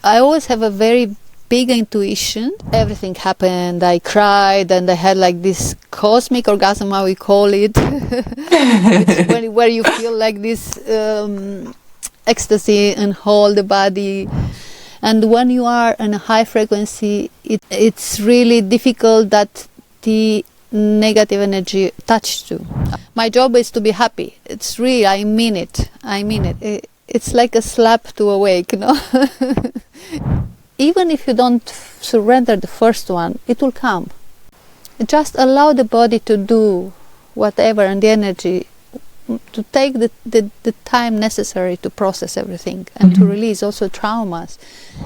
I always have a very big intuition. Everything happened. I cried and I had like this cosmic orgasm, how we call it, where you feel like this ecstasy and whole the body. And when you are in a high frequency, it's really difficult that the negative energy touches you. My job is to be happy. It's real. I mean it. It's like a slap to awake, Even if you don't surrender the first one, it will come. Just allow the body to do whatever, and the energy to take the time necessary to process everything and to release also traumas.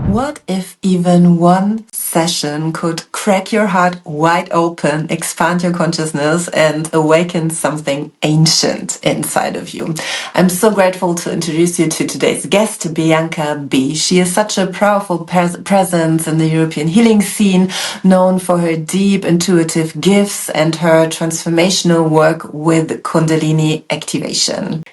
What if even one session could crack your heart wide open, expand your consciousness, and awaken something ancient inside of you? I'm so grateful to introduce you to today's guest, Bianca B. She is such a powerful presence in the European healing scene, known for her deep intuitive gifts and her transformational work with Kundalini Activation.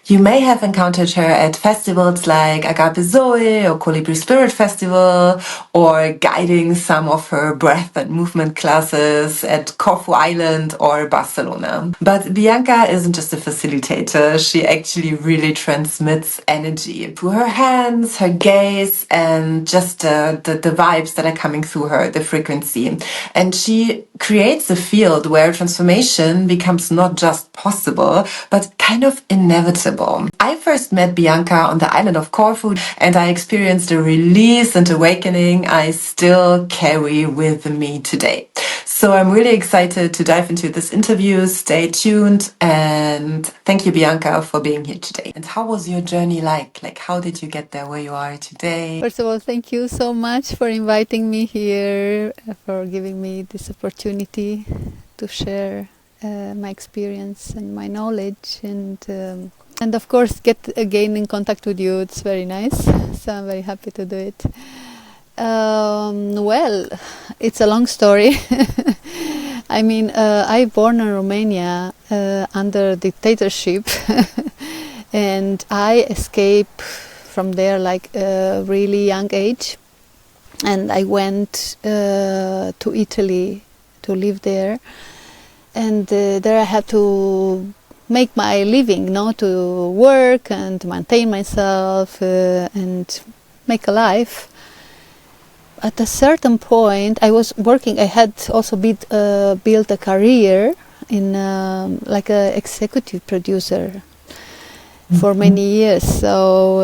You may have encountered her at festivals like Agape Zoe or Colibri Spirit Festival, or guiding some of her breath and movement classes at Corfu Island or Barcelona. But Bianca isn't just a facilitator, she actually really transmits energy through her hands, her gaze, and just the vibes that are coming through her, the frequency. And she creates a field where transformation becomes not just possible, but kind of inevitable. I first met Bianca on the island of Corfu, and I experienced a release and awakening I still carry with me today. So I'm really excited to dive into this interview. Stay tuned, and thank you, Bianca, for being here today. And how was your journey like? Like, how did you get there where you are today? First of all, thank you so much for inviting me here, for giving me this opportunity to share my experience and my knowledge, and of course get again in contact with you. It's very nice, so I'm very happy to do it. Well, it's a long story. I mean, I born in Romania under dictatorship and I escaped from there like a really young age, and I went to Italy to live there, and there I had to make my living, to work and maintain myself and make a life. At a certain point, I was working. I had also built a career in like an executive producer for many years. So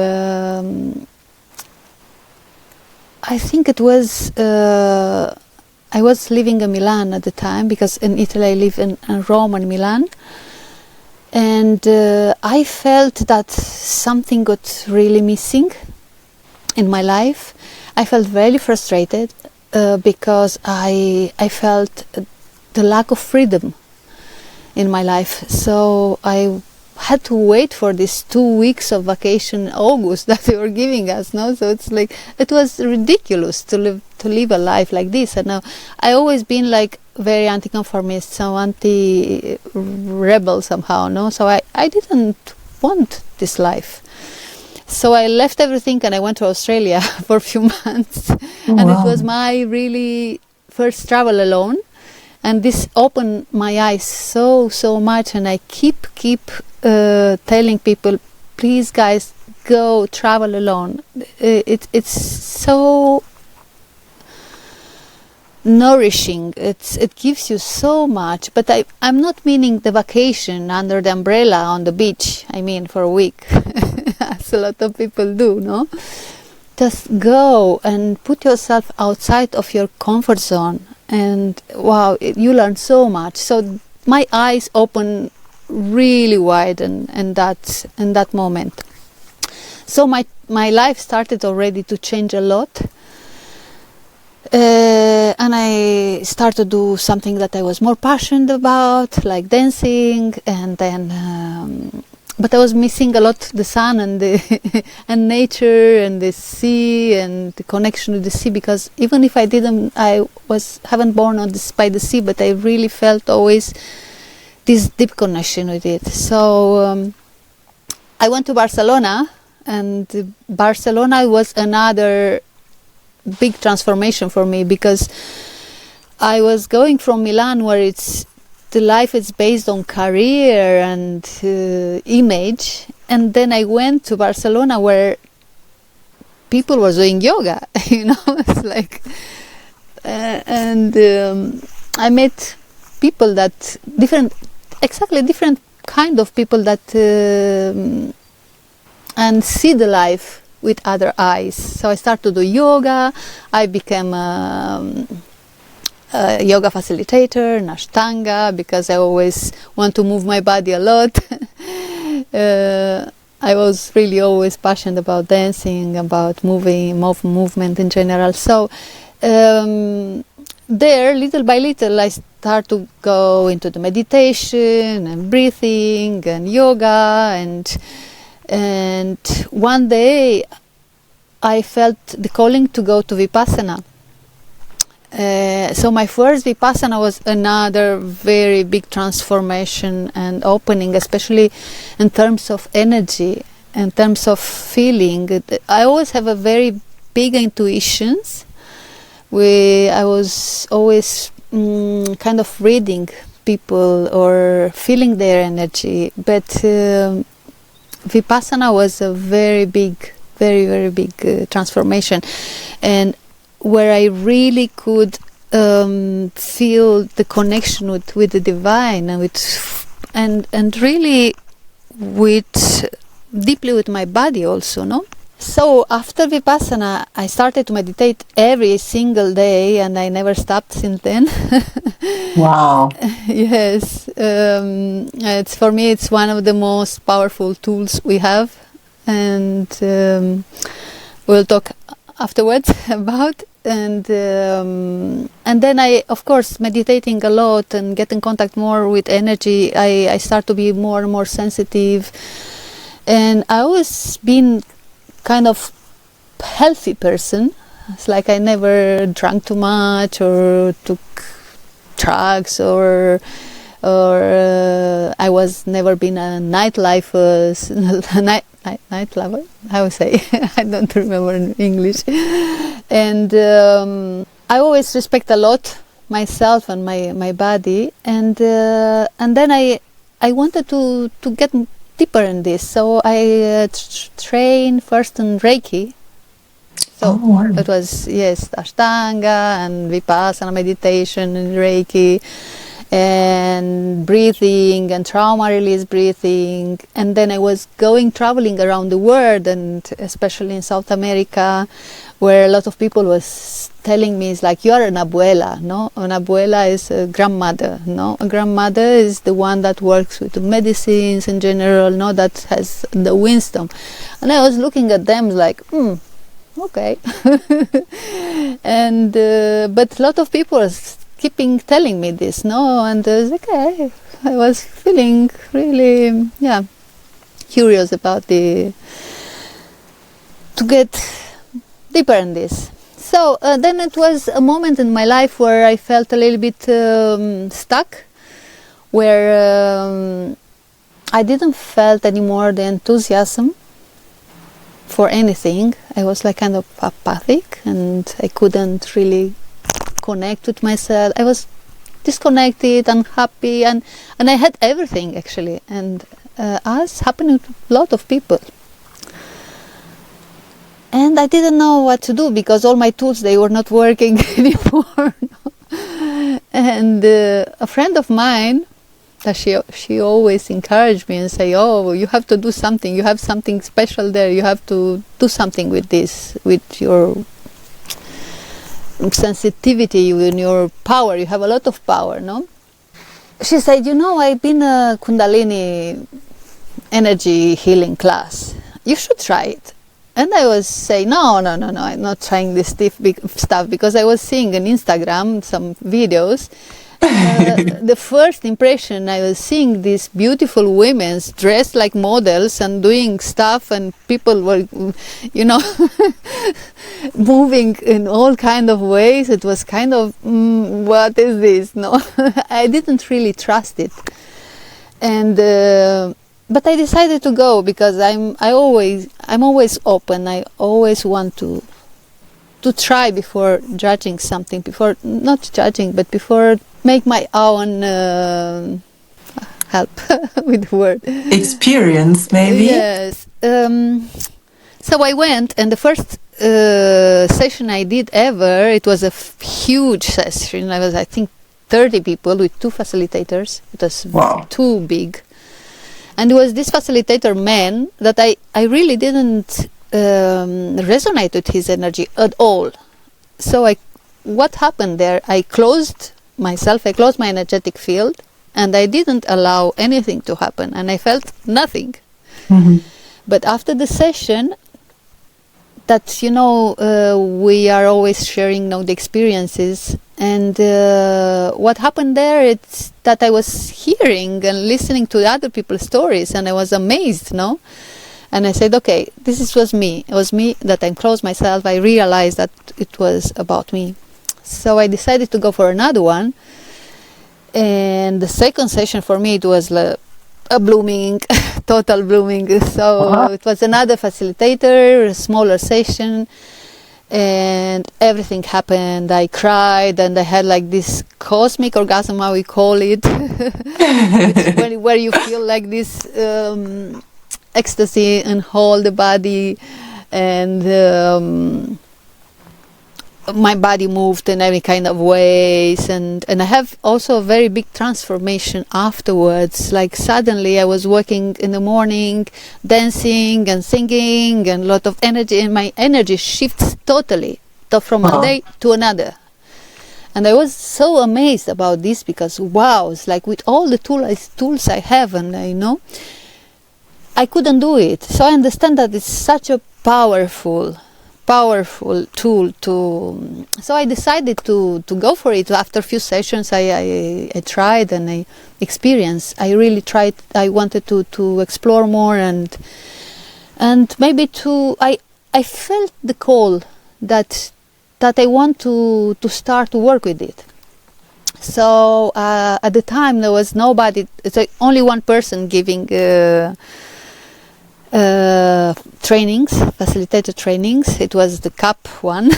I think it was. I was living in Milan at the time, because in Italy I live in Rome and Milan, and I felt that something got really missing in my life. I felt very frustrated because I felt the lack of freedom in my life. So I had to wait for these 2 weeks of vacation in August that they were giving us. So it's like, it was ridiculous to live a life like this. And now I always been like very anti-conformist, so anti-rebel somehow. So I didn't want this life. So I left everything and I went to Australia for a few months. And it was my really first travel alone. And this opened my eyes so much. And I keep telling people, please guys, go travel alone. It's so nourishing. It gives you so much. But I'm not meaning the vacation under the umbrella on the beach. I mean for a week. As a lot of people do, Just go and put yourself outside of your comfort zone, and wow, you learn so much. So my eyes open really wide in that moment. So my life started already to change a lot, and I started to do something that I was more passionate about, like dancing, and then but I was missing a lot the sun and and nature and the sea and the connection with the sea, because even if I haven't born by the sea, but I really felt always this deep connection with it. So I went to Barcelona, and Barcelona was another big transformation for me, because I was going from Milan, where the life is based on career and image, and then I went to Barcelona, where people were doing yoga. It's like, I met people that different kind of people that and see the life with other eyes. So I started to do yoga. I became a yoga facilitator, an Ashtanga, because I always want to move my body a lot. I was really always passionate about dancing, about movement in general. So there, little by little, I start to go into the meditation and breathing and yoga, and one day I felt the calling to go to Vipassana. So my first Vipassana was another very big transformation and opening, especially in terms of energy, in terms of feeling. I always have a very big intuitions. I was always kind of reading people or feeling their energy, but Vipassana was a very big, very, very big transformation, and where I really could feel the connection with the divine, and really deeply with my body also, no? So after Vipassana, I started to meditate every single day, and I never stopped since then. Wow. Yes, it's for me, it's one of the most powerful tools we have, and we'll talk afterwards about. And then I, of course, meditating a lot and get in contact more with energy, I start to be more and more sensitive, and I always been kind of healthy person. It's like I never drank too much or took drugs, or I was never been a nightlifer, nightlifer, I would say. I don't remember in English. And I always respect a lot myself and my body, and then I wanted to get deeper in this, so I trained first in Reiki. So it was, yes, Ashtanga and Vipassana meditation and Reiki and breathing and trauma release breathing. And then I was traveling around the world, and especially in South America, where a lot of people was telling me, it's like, you are an abuela, no? An abuela is a grandmother, no? A grandmother is the one that works with the medicines in general, no? That has the wisdom. And I was looking at them like, okay. And but a lot of people was keeping telling me this, no? And I was like, okay. I was feeling really, curious about to get deeper in this. So then it was a moment in my life where I felt a little bit stuck, where I didn't felt anymore the enthusiasm for anything. I was like kind of apathic, and I couldn't really connect with myself. I was disconnected, unhappy, and I had everything actually, and as happened to a lot of people. And I didn't know what to do, because all my tools, they were not working anymore. And a friend of mine, that she always encouraged me and say, oh, you have to do something, you have something special there, you have to do something with this, with your sensitivity, with your power, you have a lot of power, no? She said, I've been a Kundalini energy healing class, you should try it. And I was saying, no, I'm not trying this stuff, because I was seeing on Instagram some videos. The first impression, I was seeing these beautiful women dressed like models and doing stuff, and people were, moving in all kind of ways. It was kind of, what is this? No, I didn't really trust it. And but I decided to go, because I'm always open. I always want to to try before judging something, before not judging, but before make my own help with the word experience, maybe. Yes. So I went, and the first session I did ever, it was a huge session. I think 30 people with 2 facilitators. It was too big. And it was this facilitator man that I really didn't resonate with his energy at all. So what happened there, I closed myself, I closed my energetic field, and I didn't allow anything to happen, and I felt nothing. Mm-hmm. But after the session, that, we are always sharing the experiences, and what happened there, it's that I was hearing and listening to other people's stories, and I was amazed, and I said, okay, was me. It was me that I closed myself. I realized that it was about me. So I decided to go for another one. And the second session for me, it was a blooming, total blooming. So it was another facilitator, a smaller session. And everything happened. I cried, and I had like this cosmic orgasm, how we call it, where you feel like this ecstasy and whole the body, and my body moved in every kind of ways, and I have also a very big transformation afterwards. Like suddenly I was working in the morning, dancing and singing, and a lot of energy, and my energy shifts totally from one day to another. And I was so amazed about this, because wow, it's like with all the tools I have, and I couldn't do it. So I understand that it's such a powerful tool so I decided to go for it. After a few sessions I tried and I experienced. I really tried. I wanted to explore more, and maybe I felt the call that I want to start to work with it. So at the time there was nobody. It's like only one person giving trainings, facilitator trainings. It was the CAP one.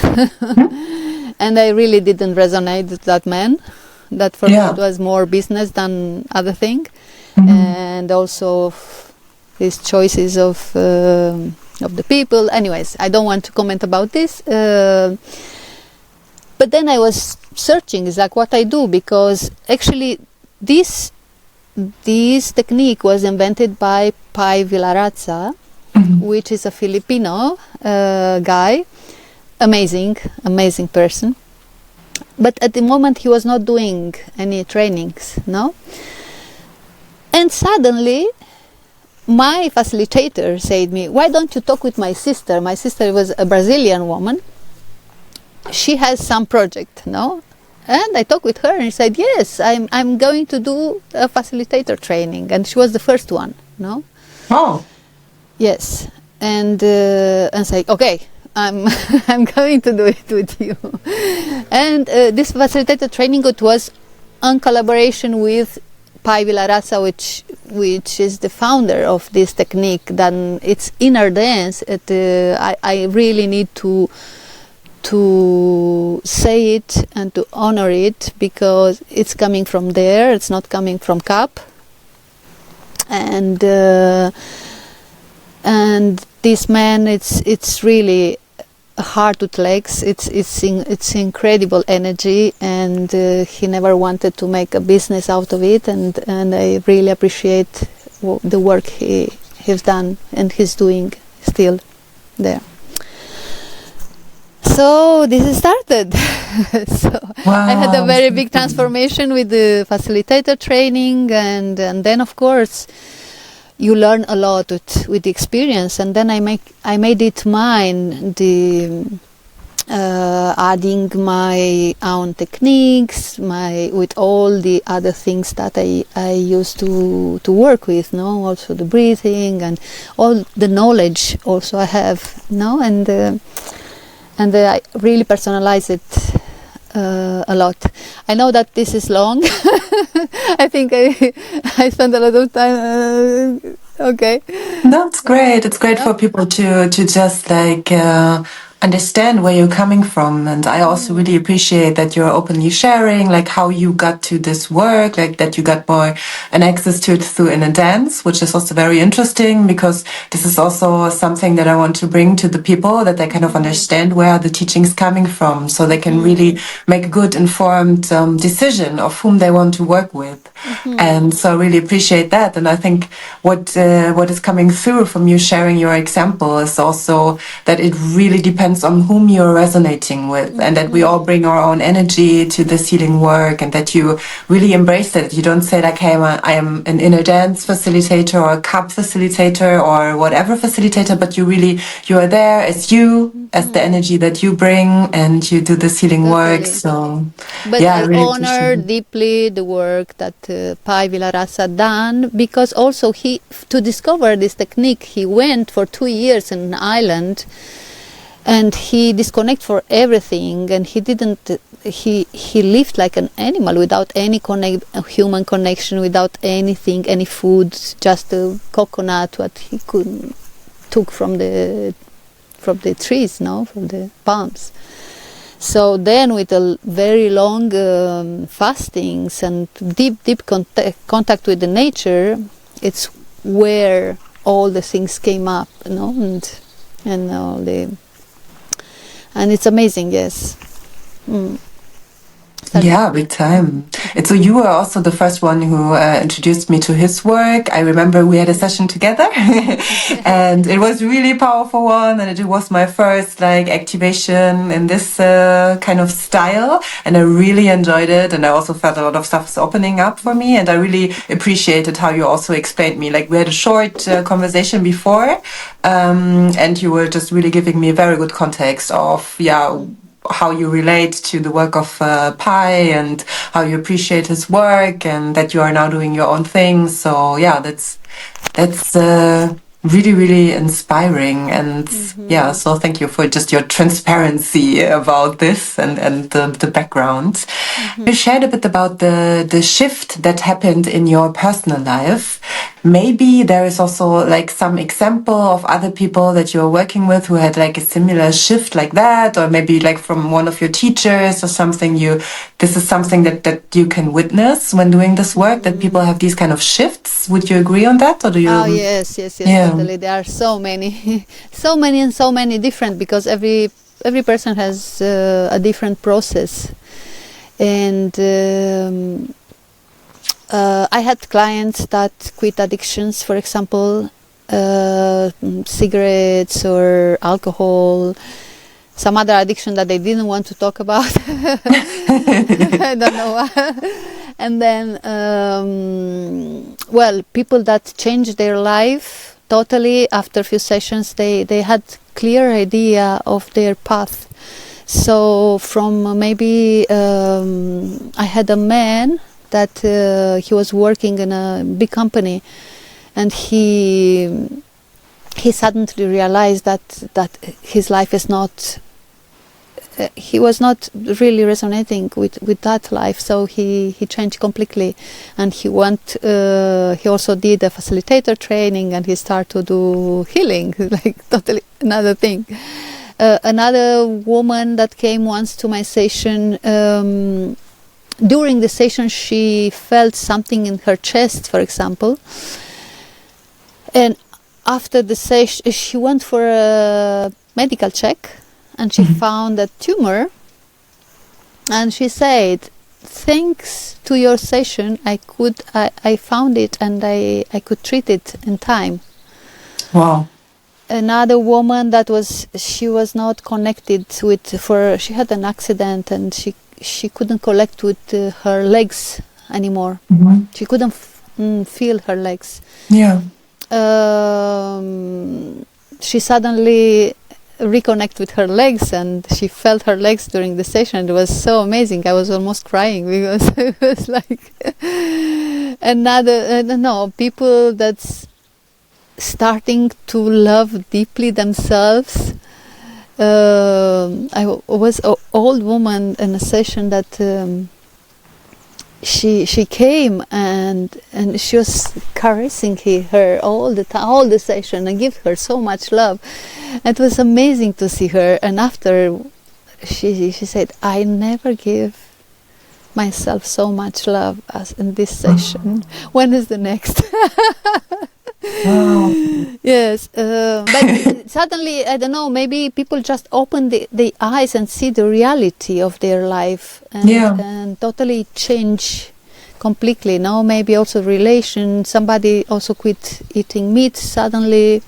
And I really didn't resonate with that man. That for me it was more business than other thing. And also his choices of the people. Anyways, I don't want to comment about this. But then I was searching, is like what I do, because actually this technique was invented by Pai Vilaraza, which is a Filipino guy, amazing person. But at the moment he was not doing any trainings, And suddenly my facilitator said me, why don't you talk with my sister? My sister was a Brazilian woman. She has some project, And I talked with her, and she said, yes, I'm going to do a facilitator training. And she was the first one, Oh. Yes. And say, okay, I'm going to do it with you. And this facilitator training, it was in collaboration with Pai Vilaraza, which is the founder of this technique. Then it's inner dance. I really need to say it and to honor it, because it's coming from there. It's not coming from CAP. And this man, it's really heart with legs. It's incredible energy, and he never wanted to make a business out of it. And I really appreciate the work he's done and he's doing still there. So this is started. So wow. I had a very big transformation with the facilitator training, and then of course you learn a lot with the experience. And then I made it mine, adding my own techniques, with all the other things that I used to work with, also the breathing and all the knowledge also I have, and I really personalize it a lot. I know that this is long. I think I spent a lot of time. Okay. That's great. It's great for people to just understand where you're coming from. And I also really appreciate that you're openly sharing like how you got to this work, like that you got more an access to it through inner dance, which is also very interesting, because this is also something that I want to bring to the people, that they kind of understand where the teachings coming from, so they can really make a good informed decision of whom they want to work with. And so I really appreciate that. And I think what is coming through from you sharing your example is also that it really depends on whom you're resonating with, and that we all bring our own energy to this healing work, and that you really embrace it. You don't say like, hey, I am an inner dance facilitator or a cup facilitator or whatever facilitator, but you are there as you, as the energy that you bring, and you do this healing work. So but yeah, I I really honor appreciate it. deeply the work that Pai Vilarasa done, because also to discover this technique, he went for 2 years in an island, and he disconnect for everything, and he lived like an animal without any human connection, without anything, any food, just a coconut what he could took from the trees, no, from the palms. So then, with a very long fastings and deep contact with the nature, it's where all the things came up, you know, and all the, and it's amazing, yes. Yeah, big time. And so you were also the first one who introduced me to his work. I remember we had a session together and it was really powerful one, and it was my first like activation in this kind of style, and I really enjoyed it, and I also felt a lot of stuff was opening up for me, and I really appreciated how you also explained me. Like we had a short conversation before, and you were just really giving me a very good context of how you relate to the work of Pai, and how you appreciate his work, and that you are now doing your own thing. So yeah, that's really, really inspiring. And yeah, so thank you for just your transparency about this, and the background. You shared a bit about the shift that happened in your personal life. Maybe there is also like some example of other people that you're working with who had like a similar shift like that, or maybe like from one of your teachers or something. This is something that you can witness when doing this work, that people have these kind of shifts. Would you agree on that, or do you? Oh yes, totally. There are so many, so many different, because every person has a different process. And I had clients that quit addictions, for example, cigarettes or alcohol, some other addiction that they didn't want to talk about. I don't know why. And then, people that changed their life totally after a few sessions, they had clear idea of their path. So from maybe I had a man that he was working in a big company, and he suddenly realized that his life is not. He was not really resonating with that life, so he changed completely, and he went. He also did a facilitator training, and he started to do healing, like totally another thing. Another woman that came once to my session, during the session she felt something in her chest, for example, and after the session she went for a medical check, and she found a tumor, and she said, thanks to your session I found it, and I could treat it in time. Wow. Another woman that she was not connected with, she had an accident, and she couldn't connect with her legs anymore. She couldn't feel her legs. Yeah. She suddenly reconnect with her legs, and she felt her legs during the session. It was so amazing. I was almost crying, because it was like people that's starting to love deeply themselves. I was an old woman in a session that she came and she was caressing her all the time, all the session, and give her so much love. It was amazing to see her. And after she said, I never give myself so much love as in this session. When is the next? Yes, but suddenly, I don't know, maybe people just open the eyes and see the reality of their life, and totally change completely. No, maybe also relation. Somebody also quit eating meat suddenly,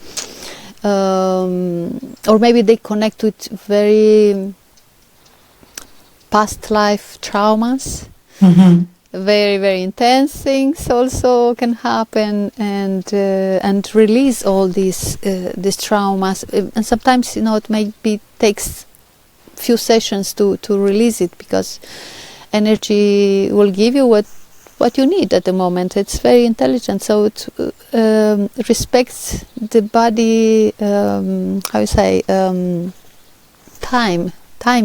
or maybe they connect with very past life traumas. Mm-hmm. Very, very intense things also can happen, and release all these traumas. And sometimes, it maybe takes few sessions to release it, because energy will give you what you need at the moment. It's very intelligent, so it respects the body. How you say, timing.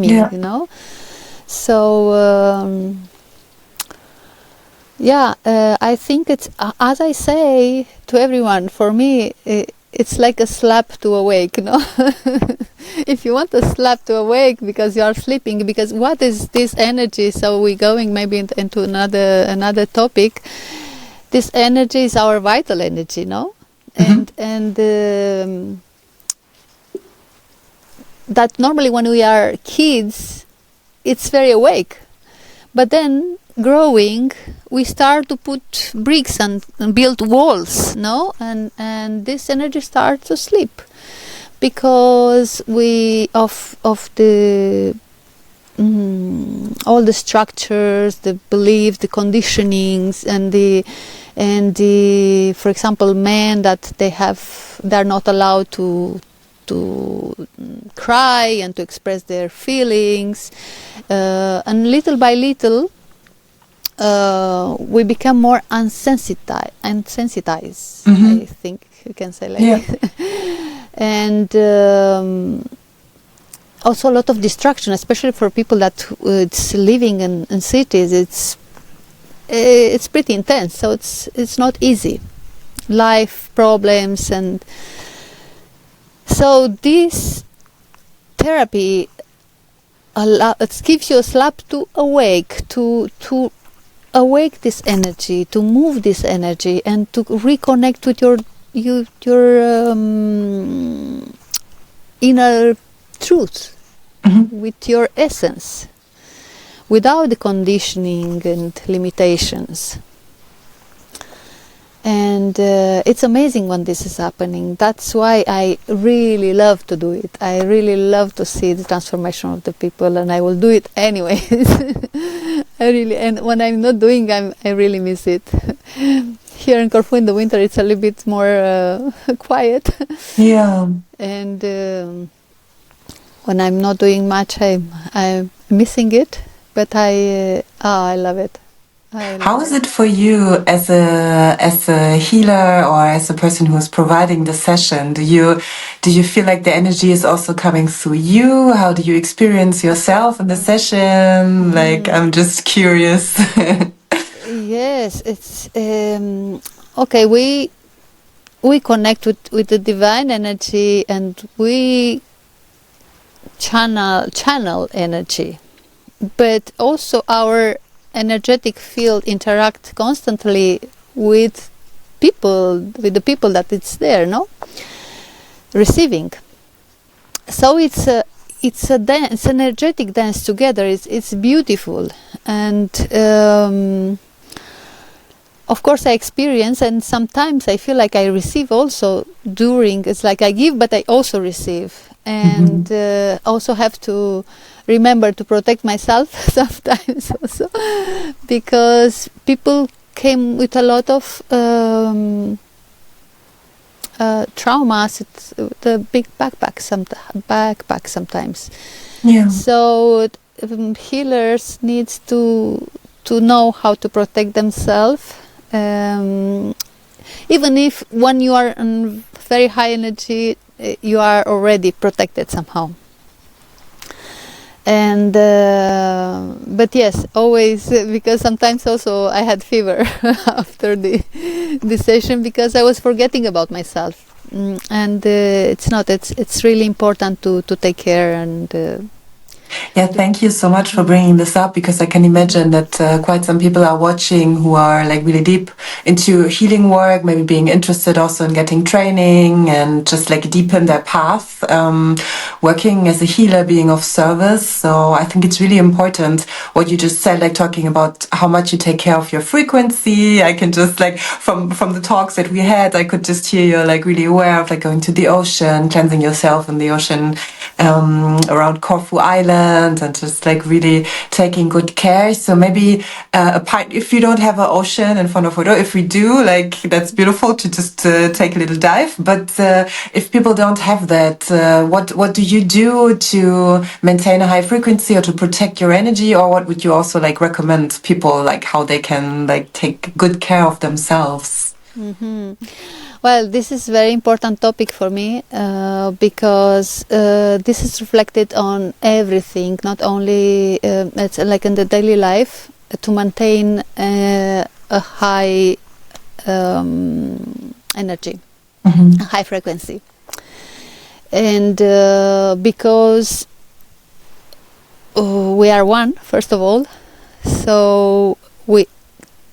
Yeah. So. I think it's, as I say to everyone, for me, it's like a slap to awake, If you want a slap to awake because you are sleeping, because what is this energy? So we're going maybe into another topic. This energy is our vital energy, no? Mm-hmm. And that normally when we are kids, it's very awake. But then growing, we start to put bricks and build walls, no? And this energy starts to sleep, because we of the all the structures, the beliefs, the conditionings, and the for example, men that they're not allowed to cry and to express their feelings, and little by little we become more unsensitized. Mm-hmm. I think you can say like that. And also a lot of distraction, especially for people that it's living in cities. It's pretty intense, so it's not easy. Life problems, and so this therapy it gives you a slap to awake, to awake this energy, to move this energy, and to reconnect with your inner truth, Mm-hmm. with your essence, without the conditioning and limitations. And it's amazing when this is happening. That's why I really love to do it. I really love to see the transformation of the people, and I will do it anyways. And when I'm not doing, I really miss it. Here in Corfu in the winter, it's a little bit more quiet. Yeah. And when I'm not doing much, I'm missing it. But I love it. How is it for you as a healer, or as a person who's providing the session? Do you feel like the energy is also coming through you? How do you experience yourself in the session? Like, I'm just curious. Yes, it's okay. We connect with the divine energy, and we channel energy, but also our energetic field interact constantly with the people that it's there, no, receiving. So it's a dance, energetic dance together. It's beautiful, and of course I experience, and sometimes I feel like I receive also during. It's like I give, but I also receive, and also have to remember to protect myself sometimes also, because people came with a lot of traumas. It's the big backpack sometimes. Yeah. So healers needs to know how to protect themselves, even if when you are in very high energy, you are already protected somehow. And but yes, always, because sometimes also I had fever after the session, because I was forgetting about myself. And it's really important to take care. And yeah, thank you so much for bringing this up, because I can imagine that quite some people are watching who are like really deep into healing work, maybe being interested also in getting training and just like deepen their path, working as a healer, being of service. So I think it's really important what you just said, like talking about how much you take care of your frequency. I can just like from the talks that we had, I could just hear you're like really aware of like going to the ocean, cleansing yourself in the ocean around Corfu Island, and just like really taking good care. So maybe if you don't have an ocean in front of Hodo, if we do, like that's beautiful to just take a little dive. But if people don't have that, what do you do to maintain a high frequency or to protect your energy? Or what would you also like recommend people, like how they can like take good care of themselves? Well, this is a very important topic for me, because this is reflected on everything, not only it's like in the daily life, to maintain a high energy, a high frequency. And because we are one, first of all, so we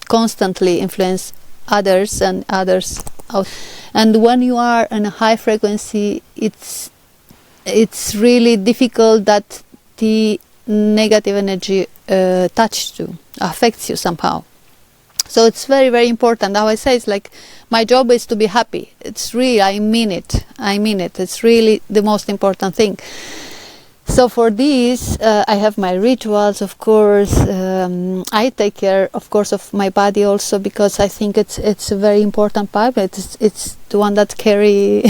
constantly influence others and others out. And when you are in a high frequency, it's really difficult that the negative energy affects you somehow. So it's very, very important. How I say, it's like my job is to be happy. It's really, I mean it. It's really the most important thing. So for this, I have my rituals, of course. I take care, of course, of my body also, because I think it's a very important part. It's the one that carry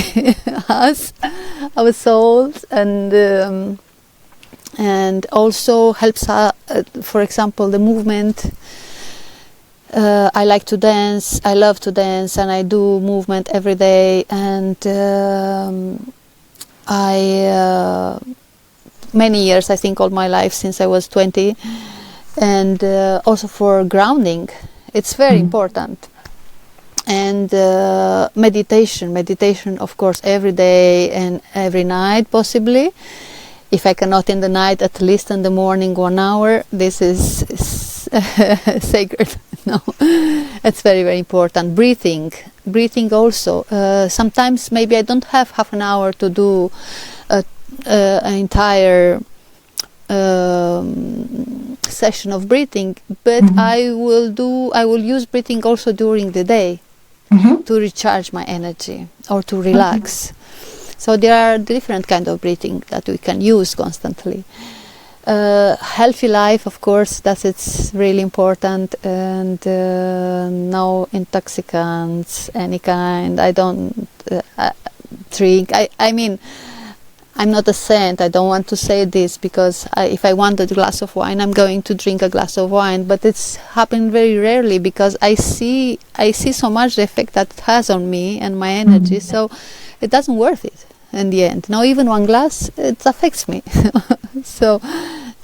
us, our souls, and also helps, for example, the movement. I like to dance. I love to dance, and I do movement every day. And many years, I think all my life since I was 20, and also for grounding, it's very important. And meditation, of course, every day and every night, possibly. If I cannot in the night, at least in the morning, 1 hour. This is sacred. No, it's very, very important. Breathing also. Sometimes maybe I don't have half an hour to do an entire session of breathing, but I will use breathing also during the day to recharge my energy or to relax. So there are different kind of breathing that we can use constantly. Healthy life, of course, it's really important, and no intoxicants, any kind. I don't drink. I mean, I'm not a saint. I don't want to say this, because if I want a glass of wine, I'm going to drink a glass of wine. But it's happened very rarely, because I see so much the effect that it has on me and my energy. So it doesn't worth it in the end. Now even one glass, it affects me. So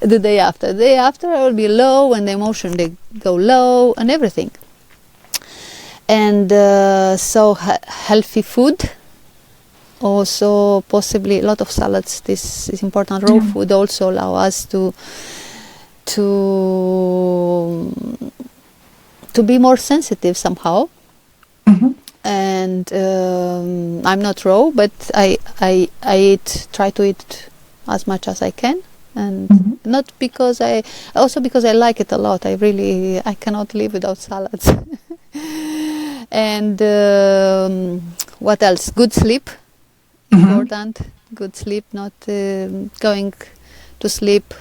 the day after I will be low, and the emotion, they go low, and everything. And so healthy food. Also, possibly a lot of salads. This is important. Raw food also allow us to be more sensitive somehow. And I'm not raw, but I try to eat as much as I can, and not because because I like it a lot. I cannot live without salads. And what else? Good sleep. Important. Good sleep, not going to sleep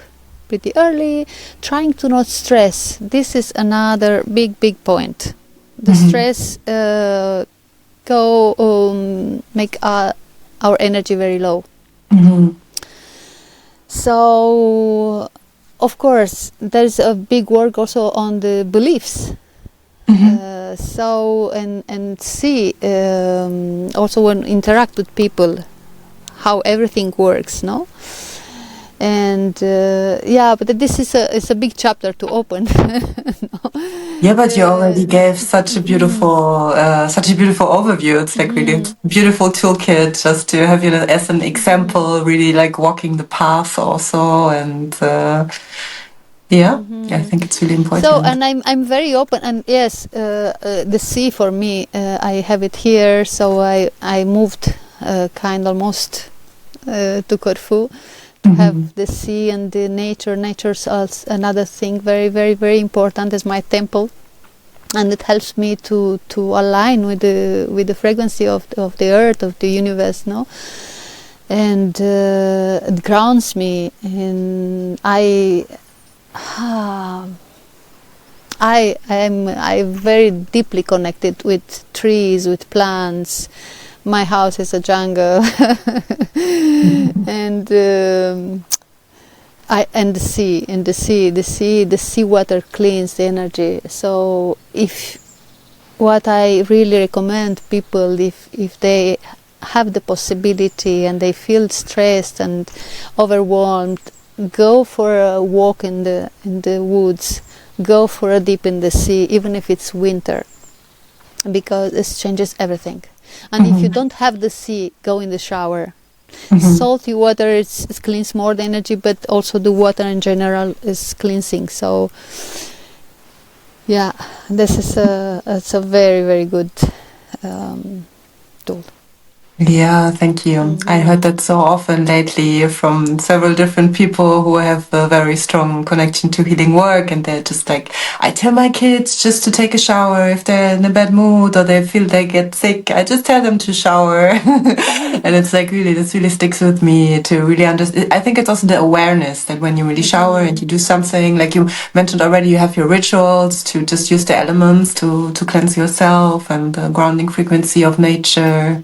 pretty early, trying to not stress. This is another big point. The stress make our energy very low. So of course there's a big work also on the beliefs. So and see also when interact with people how everything works, no? And yeah, but this is a big chapter to open. Yeah, but you already gave such a beautiful overview. It's like really beautiful toolkit just to have you as an example, really like walking the path also. And yeah, I think it's really important. So, and I'm very open. And yes, the sea for me, I have it here. So I moved kind almost to Corfu to have the sea and the nature. Nature's also another thing very, very, very important as my temple, and it helps me to align with the frequency of the earth, of the universe, no? And it grounds me, and I'm very deeply connected with trees, with plants. My house is a jungle. And the sea water cleans the energy. So what I really recommend people, if they have the possibility and they feel stressed and overwhelmed, go for a walk in the woods, go for a dip in the sea, even if it's winter, because it changes everything. And if you don't have the sea, go in the shower. Salty water it cleans more the energy, but also the water in general is cleansing. So yeah, this is it's a very, very good tool. Yeah, thank you. I heard that so often lately from several different people who have a very strong connection to healing work, and they're just like, I tell my kids just to take a shower if they're in a bad mood or they feel they get sick. I just tell them to shower. And it's like really, this really sticks with me to really understand. I think it's also the awareness that when you really shower and you do something, like you mentioned already, you have your rituals to just use the elements to cleanse yourself, and the grounding frequency of nature.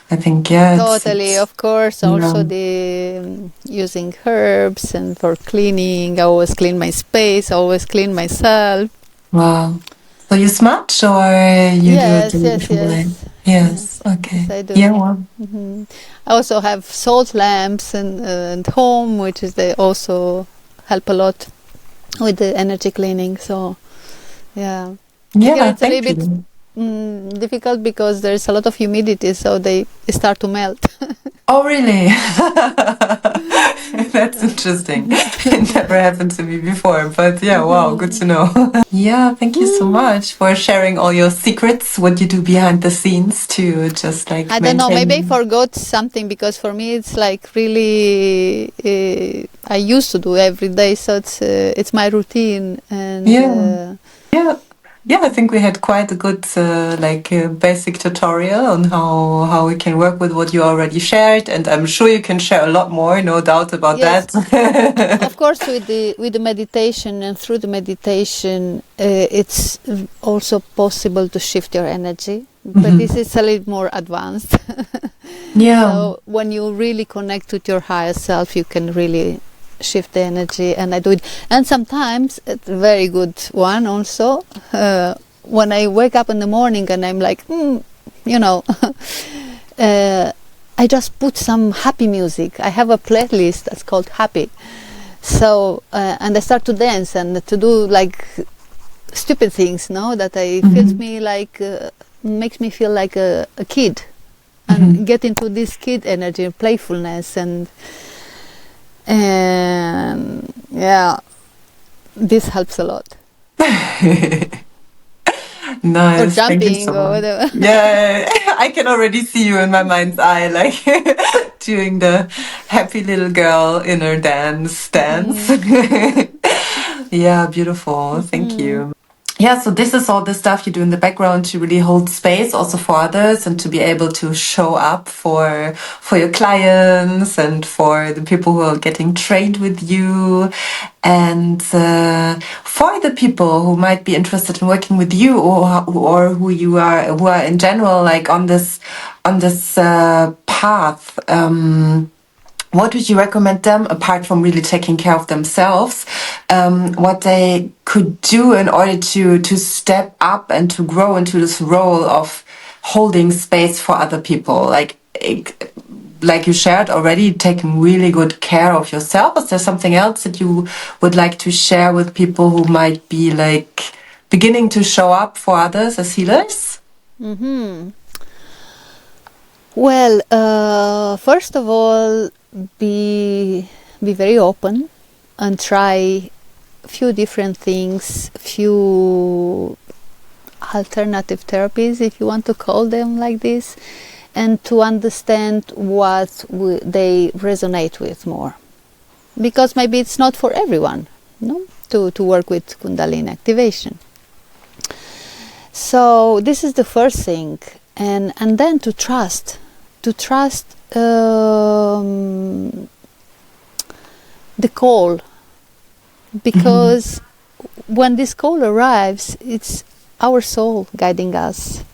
I think, yeah. Totally, of course. Also, the using herbs and for cleaning. I always clean my space. I always clean myself. Wow. So you smudge or you do it in a different way? Yes. Okay. Yes, I do. Yeah. Wow. I also have salt lamps and home, which is they also help a lot with the energy cleaning. So, yeah. Yeah. It's a Thank little bit difficult because there's a lot of humidity, so they start to melt. Oh, really? That's interesting. It never happened to me before, but yeah, wow, good to know. Yeah, thank you so much for sharing all your secrets, what you do behind the scenes to just like I don't know, maybe I forgot something, because for me it's like really I used to do every day, so it's my routine. And yeah, I think we had quite a good basic tutorial on how we can work with what you already shared, and I'm sure you can share a lot more, no doubt about that. Of course, with the meditation, and through the meditation, it's also possible to shift your energy, but this is a little more advanced. Yeah. So when you really connect with your higher self, you can really shift the energy, and I do it. And sometimes it's a very good one also, when I wake up in the morning and I'm like, I just put some happy music. I have a playlist that's called Happy. So and I start to dance and to do like stupid things, that feels me like makes me feel like a kid, and get into this kid energy and playfulness, and yeah, this helps a lot. Nice. Or jumping, thank you so or much. whatever. Yeah, I can already see you in my mind's eye, like doing the happy little girl inner dance. Yeah, beautiful. Thank you. Yeah, so this is all the stuff you do in the background to really hold space also for others, and to be able to show up for your clients and for the people who are getting trained with you. And for the people who might be interested in working with you, or who are in general like on this path, what would you recommend them, apart from really taking care of themselves, what they could do in order to step up and to grow into this role of holding space for other people? Like, like you shared already, taking really good care of yourself. Is there something else that you would like to share with people who might be like beginning to show up for others as healers? Well, first of all, be very open and try few different things, few alternative therapies, if you want to call them like this, and to understand what they resonate with more, because maybe it's not for everyone, no, to work with Kundalini activation. So this is the first thing, and then to trust the call, because when this call arrives, it's our soul guiding us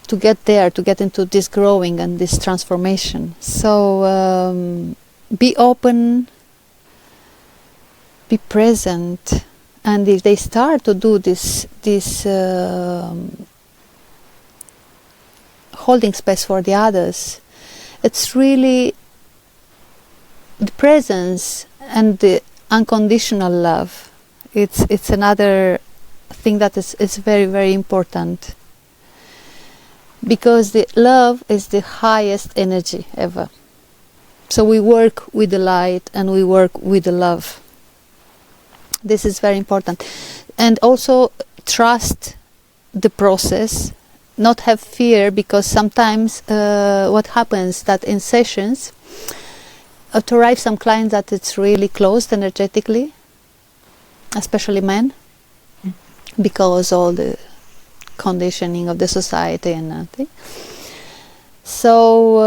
to get there, to get into this growing and this transformation. So be open, be present, and if they start to do this holding space for the others, it's really the presence and the unconditional love. It's another thing that is very, very important, because the love is the highest energy ever. So we work with the light and we work with the love. This is very important. And also trust the process, not have fear, because sometimes what happens that in sessions to arrive some clients that it's really closed energetically, especially men, because all the conditioning of the society and nothing. So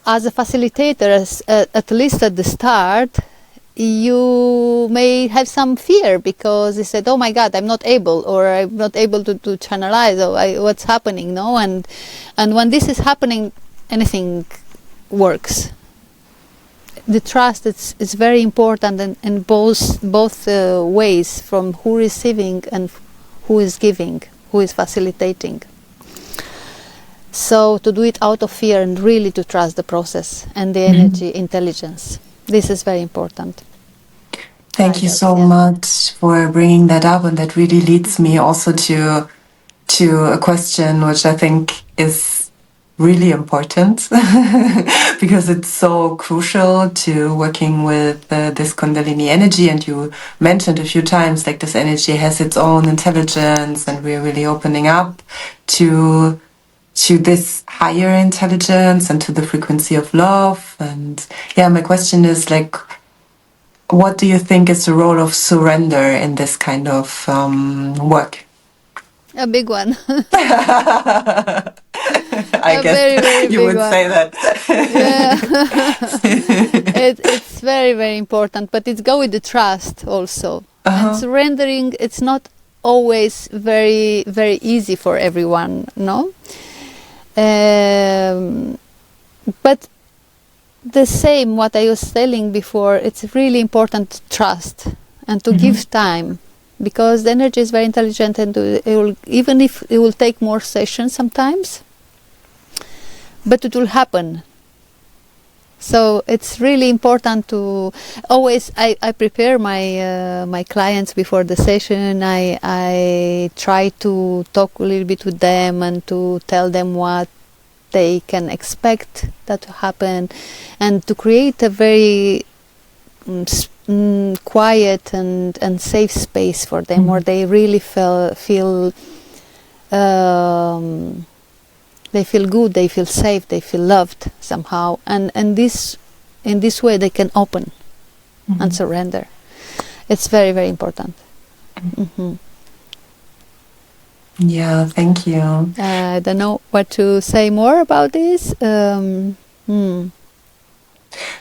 as a facilitator, at least at the start, you may have some fear, because they said, oh my God, I'm not able, or I'm not able to channelize, or what's happening, no? And when this is happening, anything works. The trust is very important in both ways, from who is receiving and who is giving, who is facilitating. So to do it out of fear and really to trust the process and the energy intelligence. This is very important. Thank you so much for bringing that up, and that really leads me also to a question which I think is really important because it's so crucial to working with this Kundalini energy. And you mentioned a few times like this energy has its own intelligence, and we're really opening up to this higher intelligence and to the frequency of love. And yeah, my question is like, what do you think is the role of surrender in this kind of work? A big one. I guess very, very you would say that. Yeah. It's very, very important, but it's go with the trust also. And surrendering, it's not always very, very easy for everyone, no? But the same, what I was telling before, it's really important to trust and to give time, because the energy is very intelligent, and it will, even if it will take more sessions sometimes, but it will happen. So it's really important to always, I prepare my clients before the session. I try to talk a little bit with them and to tell them what they can expect that to happen, and to create a very quiet and safe space for them, where they really feel they feel good, they feel safe, they feel loved somehow, and in this way they can open and surrender. It's very, very important. Yeah, thank you. I don't know what to say more about this.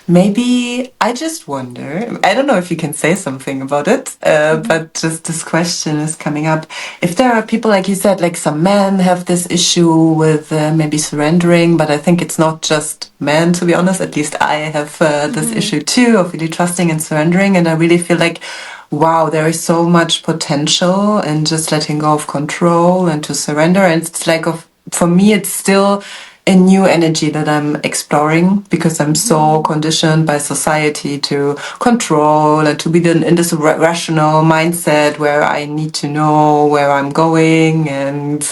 Maybe I just wonder, I don't know if you can say something about it, but just this question is coming up. If there are people, like you said, like some men have this issue with maybe surrendering, but I think it's not just men, to be honest. At least I have this issue too of really trusting and surrendering. And I really feel like, wow, there is so much potential in just letting go of control and to surrender. And it's like, for me, it's still a new energy that I'm exploring, because I'm so conditioned by society to control and to be in this rational mindset where I need to know where I'm going, and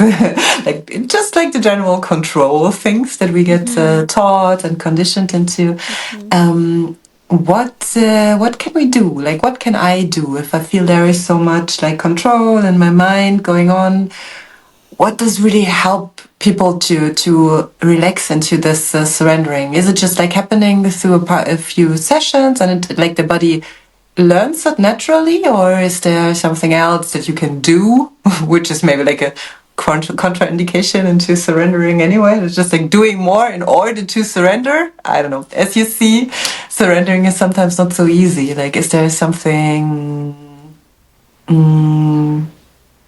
like just like the general control things that we get taught and conditioned into. What can we do? Like, what can I do if I feel there is so much like control in my mind going on? What does really help people to relax into this surrendering? Is it just like happening through a few sessions, and like the body learns it naturally, or is there something else that you can do, which is maybe like a contraindication into surrendering anyway? It's just like doing more in order to surrender. I don't know. As you see, surrendering is sometimes not so easy. Like, is there something?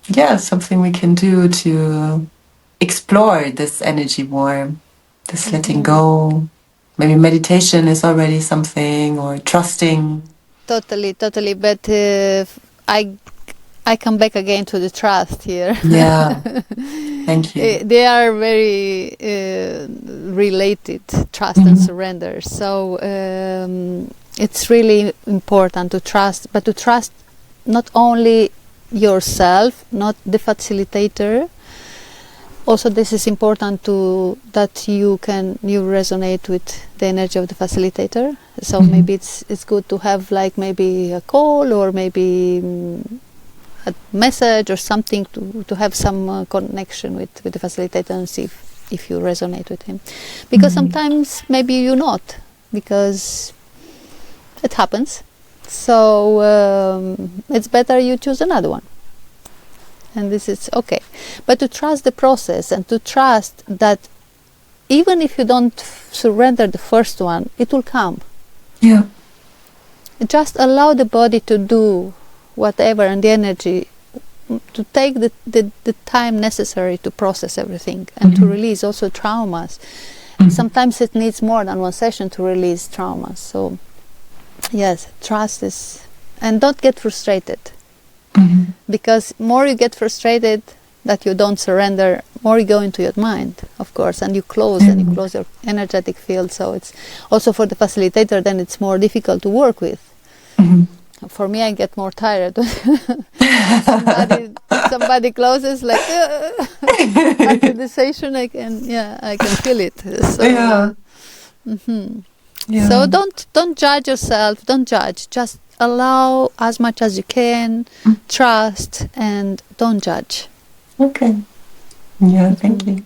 Yeah, something we can do to explore this energy more, this letting go. Maybe meditation is already something, or trusting. Totally. But I come back again to the trust here. Yeah, thank you. They are very related, trust and surrender. So it's really important to trust, but to trust not only yourself, not the facilitator. Also, this is important to that you resonate with the energy of the facilitator. So maybe it's good to have like maybe a call, or maybe a message or something to have some connection with the facilitator and see if you resonate with him. Because sometimes maybe you not, because it happens. So it's better you choose another one. And this is okay. But to trust the process, and to trust that even if you don't surrender the first one, it will come. Yeah. Just allow the body to do whatever, and the energy to take the time necessary to process everything and to release also traumas. Sometimes it needs more than one session to release traumas. So yes, trust is, and don't get frustrated. Because more you get frustrated that you don't surrender, more you go into your mind, of course, and you close your energetic field. So it's also for the facilitator, then it's more difficult to work with. For me, I get more tired. somebody closes like after the session, I can feel it. So, so don't judge yourself. Don't judge. Just allow as much as you can. Trust and don't judge. Okay. Yeah, thank you.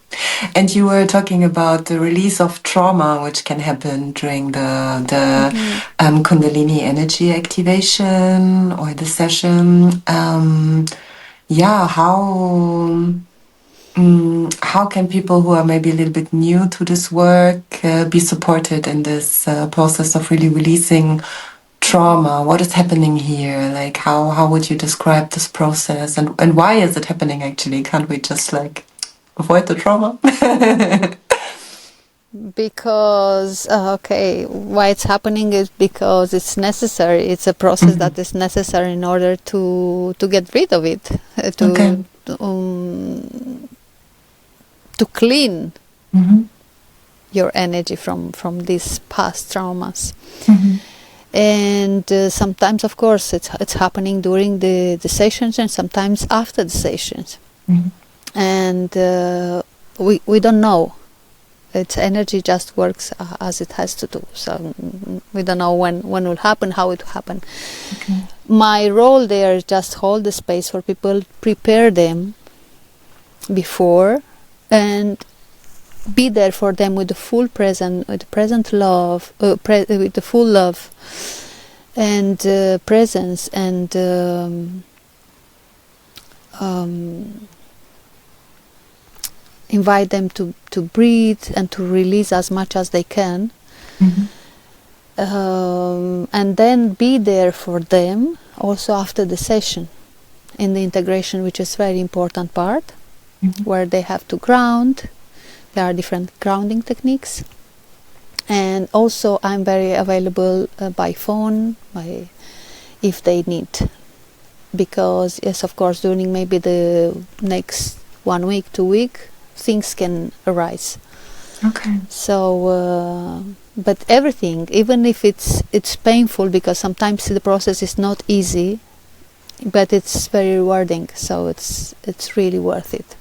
And you were talking about the release of trauma, which can happen during the Kundalini Energy Activation or the session. How can people who are maybe a little bit new to this work be supported in this process of really releasing trauma? What is happening here? Like, how would you describe this process, and why is it happening actually? Can't we just like avoid the trauma? Because why it's happening is because it's necessary. It's a process that is necessary in order to get rid of it, to clean your energy from these past traumas. And sometimes, of course, it's happening during the sessions, and sometimes after the sessions. And we don't know. Its energy just works as it has to do. So we don't know when will happen, how it will happen. My role there is just hold the space for people, prepare them before, and be there for them with the full present, with the present love, with the full love and presence, and invite them to breathe and to release as much as they can, and then be there for them also after the session in the integration, which is very important part, where they have to ground. There are different grounding techniques, and also I'm very available by phone, if they need, because yes, of course, during maybe the next 1 week, 2 week, things can arise. Okay. So, but everything, even if it's painful, because sometimes the process is not easy, but it's very rewarding. So it's really worth it.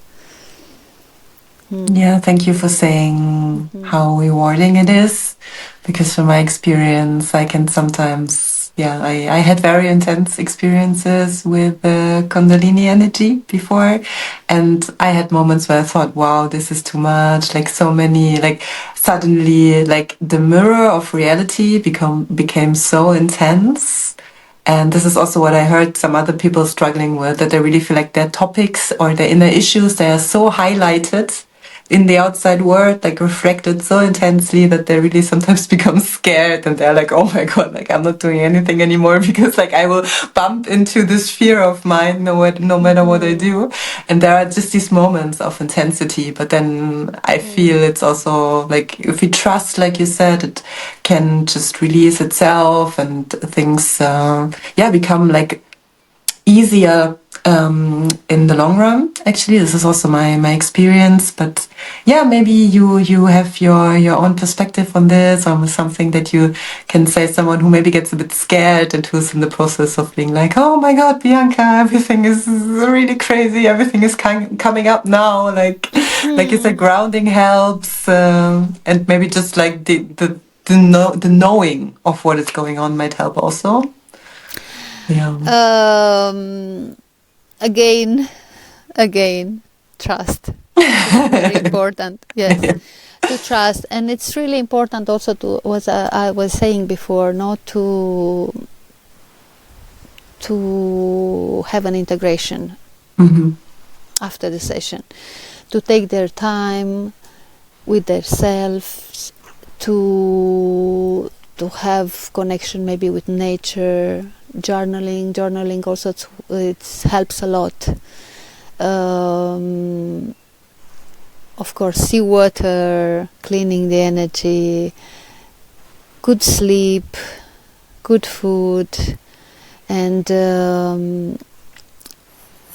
Yeah, thank you for saying how rewarding it is, because from my experience, I can sometimes, I had very intense experiences with Kundalini energy before, and I had moments where I thought, wow, this is too much, like so many, like suddenly, like the mirror of reality became so intense. And this is also what I heard some other people struggling with, that they really feel like their topics or their inner issues, they are so highlighted in the outside world, like reflected so intensely, that they really sometimes become scared, and they're like, oh my God, like I'm not doing anything anymore, because like I will bump into this fear of mine no matter what I do. And there are just these moments of intensity, but then I feel it's also like, if we trust, like you said, it can just release itself, and things become like easier in the long run. Actually, this is also my experience. But yeah, maybe you have your own perspective on this, or something that you can say, someone who maybe gets a bit scared and who's in the process of being like, oh my God, Bianca, everything is really crazy, everything is coming up now, like you said, grounding helps, and maybe just like the knowing of what is going on might help also. Yeah. Again, trust. It's very important. Yes, to trust, and it's really important also to, was I was saying before, not to have an integration after the session, to take their time with themselves, to have connection maybe with nature, journaling also it helps a lot. Of course, seawater, cleaning the energy, good sleep, good food, and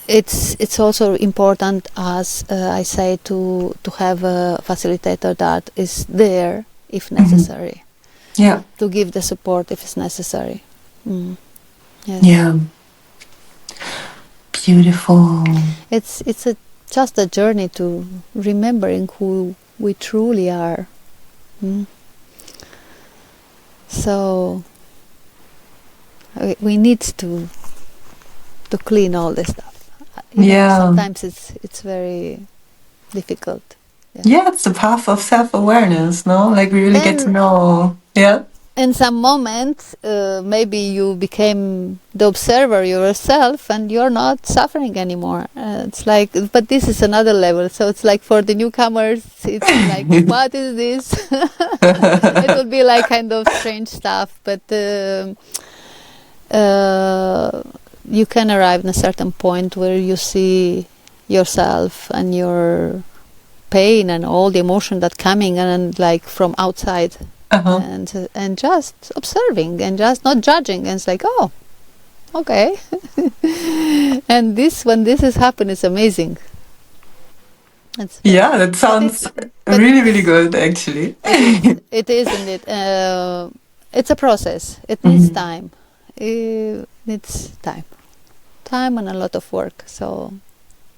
it's also important, as I say, to have a facilitator that is there if necessary. Yeah. To give the support if it's necessary. Yes. Yeah. Beautiful. It's just a journey to remembering who we truly are. So we need to clean all this stuff. Sometimes it's very difficult. Yeah, it's the path of self-awareness, no? Like we really get to know. Yeah. In some moments, maybe you became the observer yourself, and you're not suffering anymore. It's like, but this is another level. So it's like for the newcomers, it's like, what is this? It will be like kind of strange stuff, but you can arrive at a certain point where you see yourself and your pain and all the emotion that coming and like from outside. And just observing and just not judging, and it's like, oh, okay. And when this has happened, it's amazing. That sounds really, really good, actually. It is, isn't it? It's a process. It needs time. It needs time and a lot of work. So,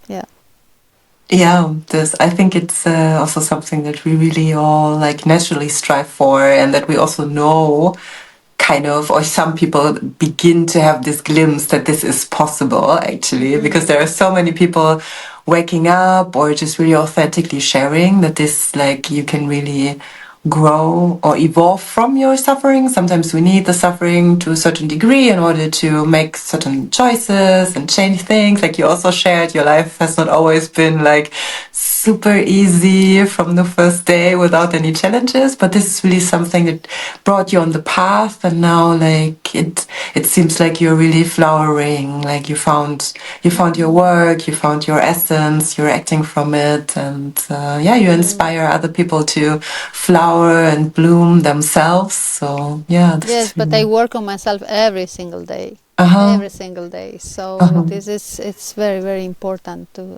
yeah. Yeah, I think it's also something that we really all like naturally strive for, and that we also know kind of, or some people begin to have this glimpse that this is possible, actually, because there are so many people waking up or just really authentically sharing that this, like, you can really grow or evolve from your suffering. Sometimes we need the suffering to a certain degree in order to make certain choices and change things. Like you also shared, your life has not always been like super easy from the first day without any challenges, but this is really something that brought you on the path, and now like it seems like you're really flowering, like you found your work, you found your essence, you're acting from it, and you inspire other people to flower and bloom themselves. So yeah, yes, but I work on myself every single day. every single day. So it's very, very important to.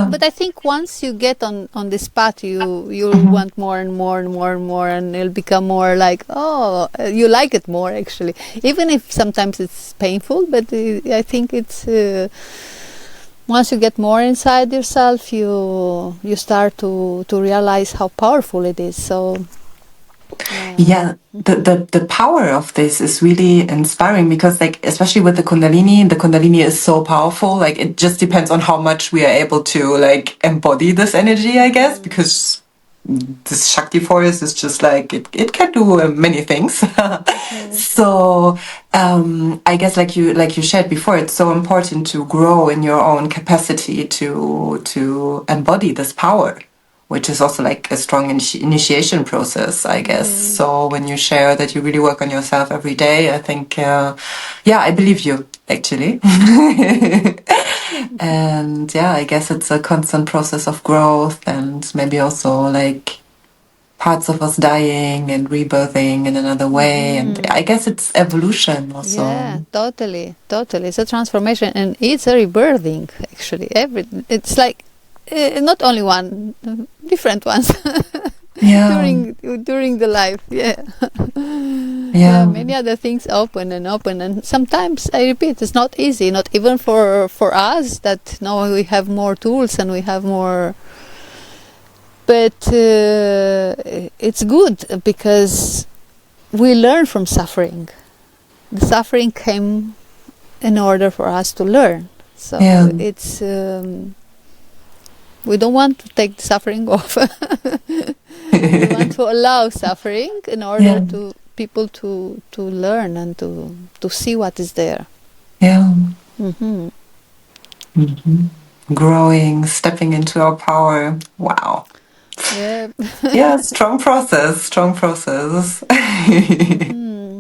But I think once you get on this path, you'll want more and more and more and more, and it'll become more like, oh, you like it more actually, even if sometimes it's painful. But I think it's. Once you get more inside yourself, you start to realize how powerful it is. So the power of this is really inspiring, because like, especially with the Kundalini is so powerful. Like, it just depends on how much we are able to like embody this energy, I guess, because this Shakti force is just like, it can do many things. So I guess like you shared before, it's so important to grow in your own capacity to embody this power, which is also like a strong initiation process, I guess. So when you share that you really work on yourself every day, I think, I believe you, actually. And I guess it's a constant process of growth, and maybe also like parts of us dying and rebirthing in another way. And I guess it's evolution also. Yeah, totally. It's a transformation, and it's a rebirthing, actually. It's like not only one, different ones. during the life. Many other things open, and sometimes, I repeat, it's not easy, not even for us, that now we have more tools and we have more, but it's good because we learn from suffering. The suffering came in order for us to learn, so it's we don't want to take the suffering off. We want to allow suffering in order to people to learn and to see what is there. Growing, stepping into our power. Wow. Strong process.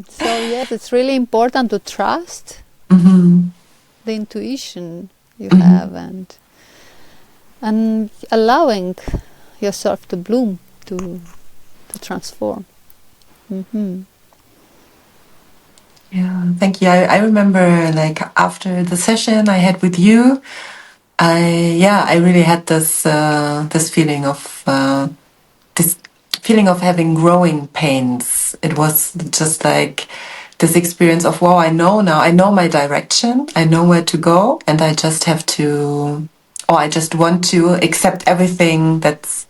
So yes, it's really important to trust the intuition you have, and allowing yourself to bloom, to transform. Thank you. I remember, like, after the session I had with you, I really had this feeling of having growing pains. It was just like this experience of, wow, I know now, I know my direction, I know where to go, and I just have to, or I just want to accept everything that's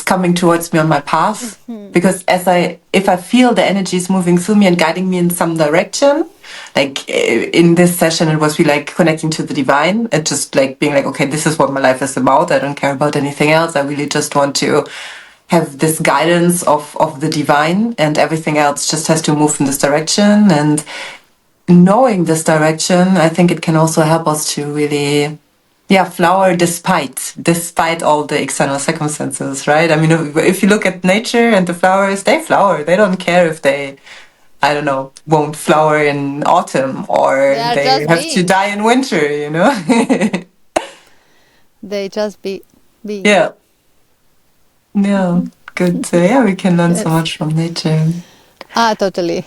coming towards me on my path. Because if I feel the energy is moving through me and guiding me in some direction, like in this session, it was really like connecting to the divine and just like being like, okay, this is what my life is about. I don't care about anything else. I really just want to have this guidance of the divine, and everything else just has to move in this direction. And knowing this direction, I think it can also help us to really flower despite all the external circumstances, right? I mean, if you look at nature and the flowers, they flower. They don't care if they, I don't know, won't flower in autumn, or they have to die in winter, you know? They just be. Yeah, good. We can learn so much from nature. Totally.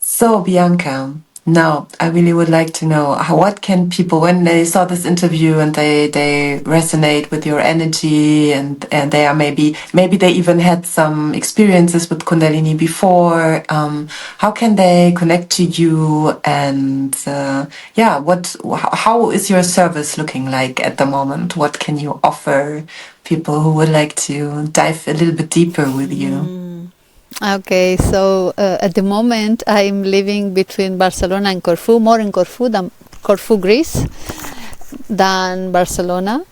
So, Bianca, now I really would like to know, what can people, when they saw this interview and they resonate with your energy, and they are maybe they even had some experiences with Kundalini before, how can they connect to you? And how is your service looking like at the moment? What can you offer people who would like to dive a little bit deeper with you? Okay, so at the moment I'm living between Barcelona and Corfu, more in Corfu, Greece, than Barcelona.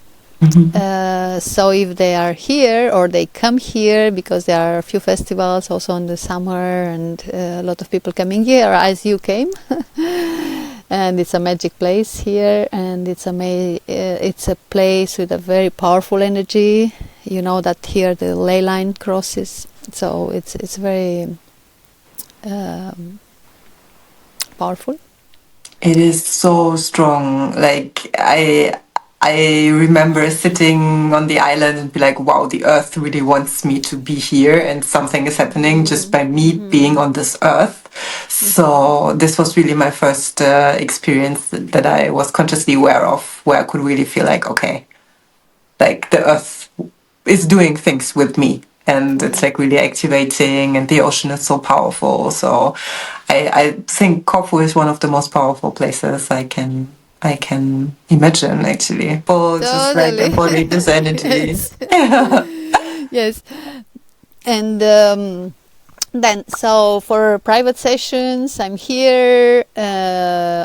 So if they are here, or they come here, because there are a few festivals also in the summer, and a lot of people coming here, as you came. And it's a magic place here, and it's a place with a very powerful energy. You know that here the ley line crosses, so it's very powerful. It is so strong. Like, I remember sitting on the island and be like, wow, the earth really wants me to be here and something is happening just by me being on this earth. So this was really my first experience that I was consciously aware of, where I could really feel like, okay, like the earth is doing things with me. And it's like really activating, and the ocean is so powerful. So I think Corfu is one of the most powerful places I can imagine, actually. People just like Totally. embody this energy. Yes. Yes. And then, so for private sessions, I'm here.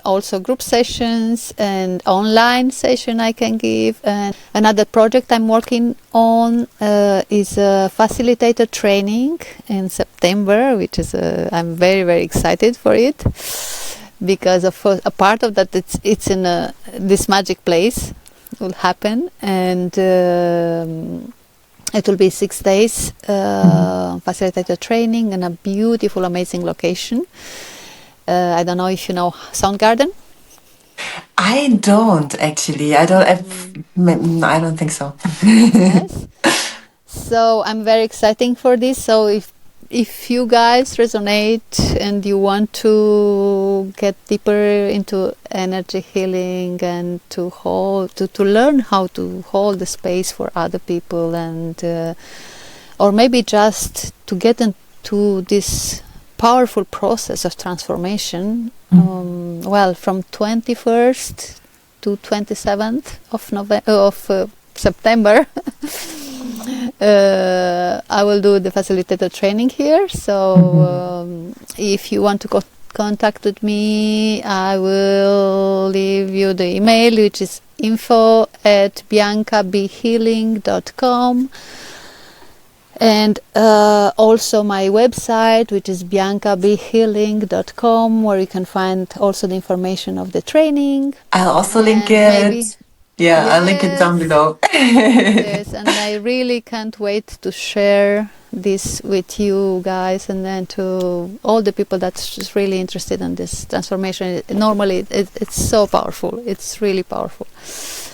Also, group sessions and online session I can give. And another project I'm working on is a facilitator training in September, which is I'm very very excited for it, because of a part of that it's in this magic place will happen, and it will be 6 days facilitator training in a beautiful, amazing location. I don't know if you know Soundgarden. I don't actually. I don't think so. Yes. So I'm very excited for this. So if you guys resonate and you want to get deeper into energy healing and to learn how to hold the space for other people, and or maybe just to get into this powerful process of transformation, well, from 21st to 27th of September I will do the facilitator training here. So if you want to contact with me, I will leave you the email, which is info@biancabehealing.com, and also my website, which is biancabehealing.com, where you can find also the information of the training. I'll also link And maybe, it. Yeah, I'll link it down yes, below. yes, and I really can't wait to share this with you guys, and then to all the people that's just really interested in this transformation. Normally, it's so powerful. It's really powerful. So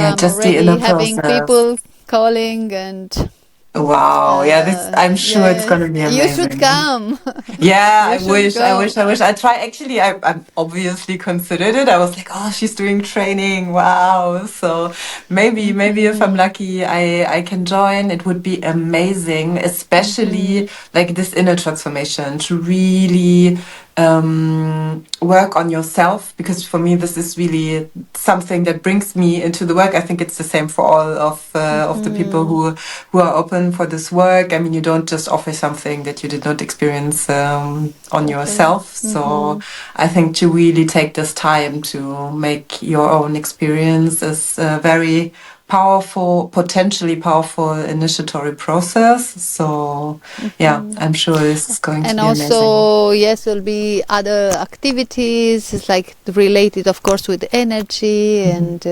Yeah, I'm just the already inner having process. people calling, and Wow. Yeah, I'm sure it's yeah, gonna be you should amazing. come. Yeah, You I should wish, I come. wish, I wish. I try. Actually, I obviously considered it. I was like, oh, she's doing training. Wow. So maybe if I'm lucky, I can join. It would be amazing, especially like this inner transformation, to really work on yourself, because for me this is really something that brings me into the work. I think it's the same for all of the people who are open for this work. I mean, you don't just offer something that you did not experience on Totally. yourself. So I think to really take this time to make your own experience is a very powerful, potentially powerful initiatory process. So yeah, I'm sure this is going to And be amazing. also, yes, there'll be other activities. It's like related, of course, with energy, and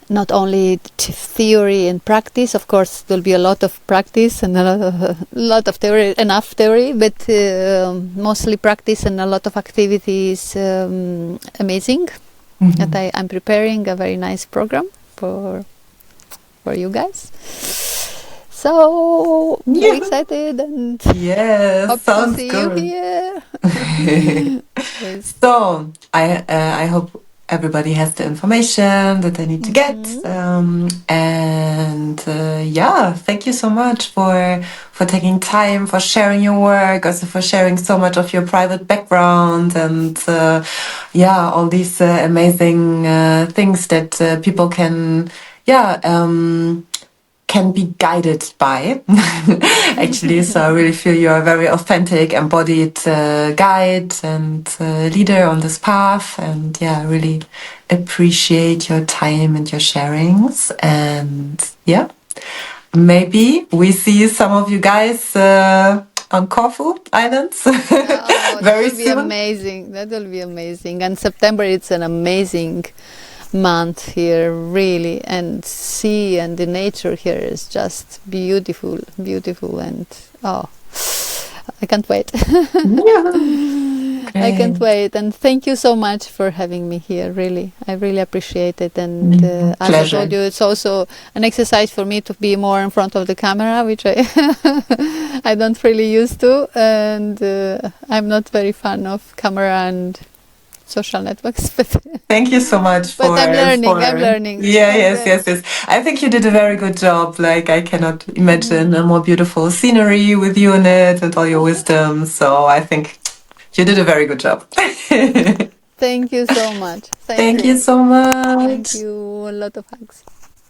not only theory and practice. Of course, there'll be a lot of practice and a lot of theory, enough theory, but mostly practice and a lot of activities. Amazing. That I'm preparing a very nice program for you guys. So very excited, and Yes, hope to sounds see you good. here. Yes. So I hope everybody has the information that they need to get. And yeah, thank you so much for taking time, for sharing your work, also for sharing so much of your private background, and yeah, all these amazing things that people can can be guided by. Actually, so I really feel you're a very authentic, embodied guide and leader on this path. And yeah, I really appreciate your time and your sharings. And yeah, maybe we see some of you guys on Corfu Islands Oh, that very will be soon. amazing. That will be amazing. And September, it's an amazing month here, really. And sea and the nature here is just beautiful, beautiful. And oh, I can't wait. Yeah. I can't wait. And thank you so much for having me here. Really, I really appreciate it. And as I told you, it's also an exercise for me to be more in front of the camera, which I I don't really used to. And I'm not very fan of camera and social networks, but thank you so much for. but I'm learning. Yeah, yes. I think you did a very good job. Like I cannot imagine a more beautiful scenery with you in it and all your wisdom. So I think you did a very good job. Thank you so much. Thank you so much. Thank you. A lot of hugs.